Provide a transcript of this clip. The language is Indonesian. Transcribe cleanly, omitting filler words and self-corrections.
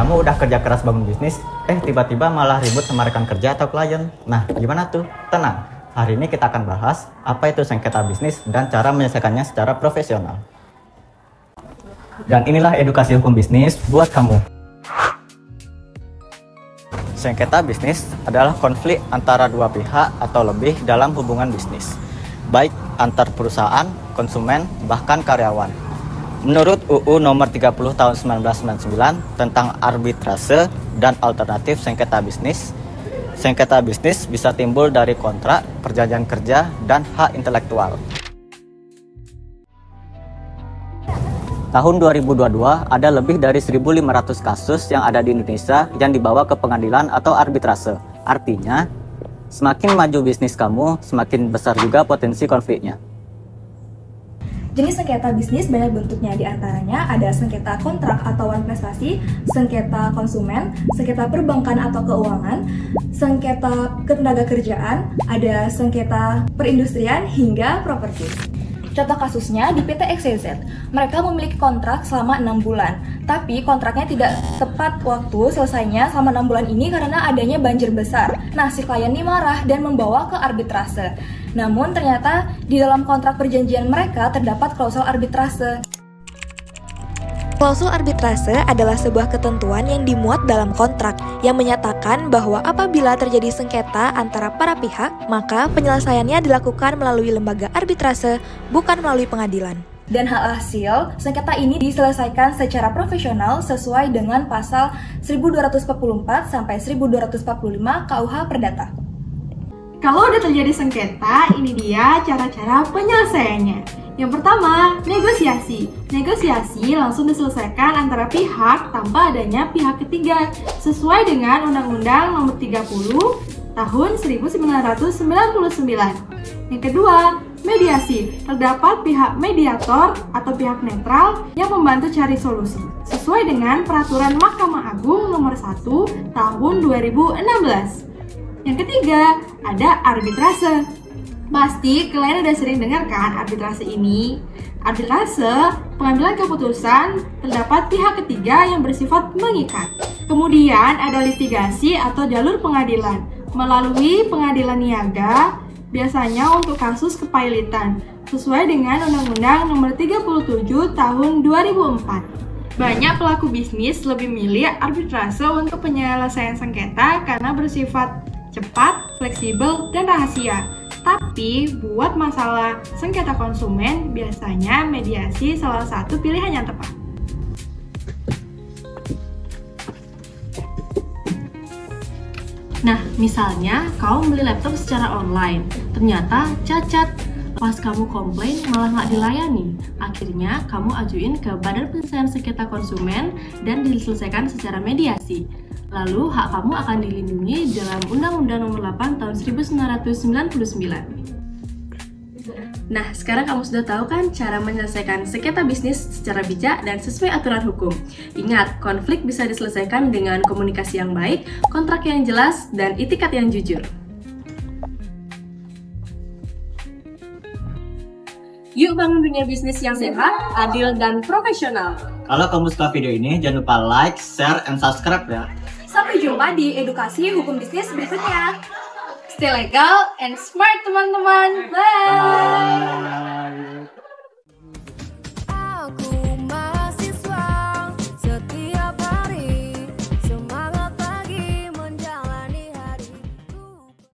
Kamu udah kerja keras bangun bisnis, tiba-tiba malah ribut sama rekan kerja atau klien. Nah, gimana tuh? Tenang, hari ini kita akan bahas apa itu sengketa bisnis dan cara menyelesaikannya secara profesional. Dan inilah edukasi hukum bisnis buat kamu. Sengketa bisnis adalah konflik antara dua pihak atau lebih dalam hubungan bisnis, baik antar perusahaan, konsumen, bahkan karyawan. Menurut UU nomor 30 tahun 1999 tentang arbitrase dan alternatif sengketa bisnis bisa timbul dari kontrak, perjanjian kerja, dan hak intelektual. Tahun 2022 ada lebih dari 1.500 kasus yang ada di Indonesia yang dibawa ke pengadilan atau arbitrase. Artinya, semakin maju bisnis kamu, semakin besar juga potensi konfliknya. Jenis sengketa bisnis banyak bentuknya, diantaranya ada sengketa kontrak atau prestasi, sengketa konsumen, sengketa perbankan atau keuangan, sengketa ketenagakerjaan, ada sengketa perindustrian hingga properti. Contoh kasusnya di PT XYZ, mereka memiliki kontrak selama 6 bulan, tapi kontraknya tidak tepat waktu selesainya selama 6 bulan ini karena adanya banjir besar. Nah, si klien ini marah dan membawa ke arbitrase. Namun ternyata di dalam kontrak perjanjian mereka terdapat klausul arbitrase. Klausul arbitrase adalah sebuah ketentuan yang dimuat dalam kontrak yang menyatakan bahwa apabila terjadi sengketa antara para pihak, maka penyelesaiannya dilakukan melalui lembaga arbitrase, bukan melalui pengadilan. Dan hasil, sengketa ini diselesaikan secara profesional sesuai dengan pasal 1244 sampai 1245 KUH Perdata. Kalau udah terjadi sengketa, ini dia cara-cara penyelesaiannya. Yang pertama, negosiasi. Negosiasi langsung diselesaikan antara pihak tanpa adanya pihak ketiga, sesuai dengan Undang-Undang Nomor 30 Tahun 1999. Yang kedua, mediasi. Terdapat pihak mediator atau pihak netral yang membantu cari solusi, sesuai dengan Peraturan Mahkamah Agung Nomor 1 Tahun 2016. Yang ketiga, ada arbitrase. Pasti kalian udah sering dengar kan arbitrase ini? Arbitrase, pengambilan keputusan terdapat pihak ketiga yang bersifat mengikat. Kemudian ada litigasi atau jalur pengadilan melalui pengadilan niaga, biasanya untuk kasus kepailitan, sesuai dengan Undang-Undang Nomor 37 Tahun 2004. Banyak pelaku bisnis lebih milih arbitrase untuk penyelesaian sengketa karena bersifat cepat, fleksibel, dan rahasia. Tapi, buat masalah sengketa konsumen, biasanya mediasi salah satu pilihan yang tepat. Nah, misalnya kamu beli laptop secara online, ternyata cacat. Pas kamu komplain malah nggak dilayani. Akhirnya kamu ajuin ke Badan Penyelesaian Sengketa Konsumen dan diselesaikan secara mediasi. Lalu hak kamu akan dilindungi dalam Undang-Undang Nomor 8 Tahun 1999. Nah, sekarang kamu sudah tahu kan cara menyelesaikan sengketa bisnis secara bijak dan sesuai aturan hukum. Ingat, konflik bisa diselesaikan dengan komunikasi yang baik, kontrak yang jelas, dan itikat yang jujur. Yuk bangun dunia bisnis yang sehat, adil, dan profesional. Kalau kamu suka video ini, jangan lupa like, share, and subscribe ya. Sampai jumpa di edukasi hukum bisnis berikutnya. Stay legal and smart teman-teman. Bye!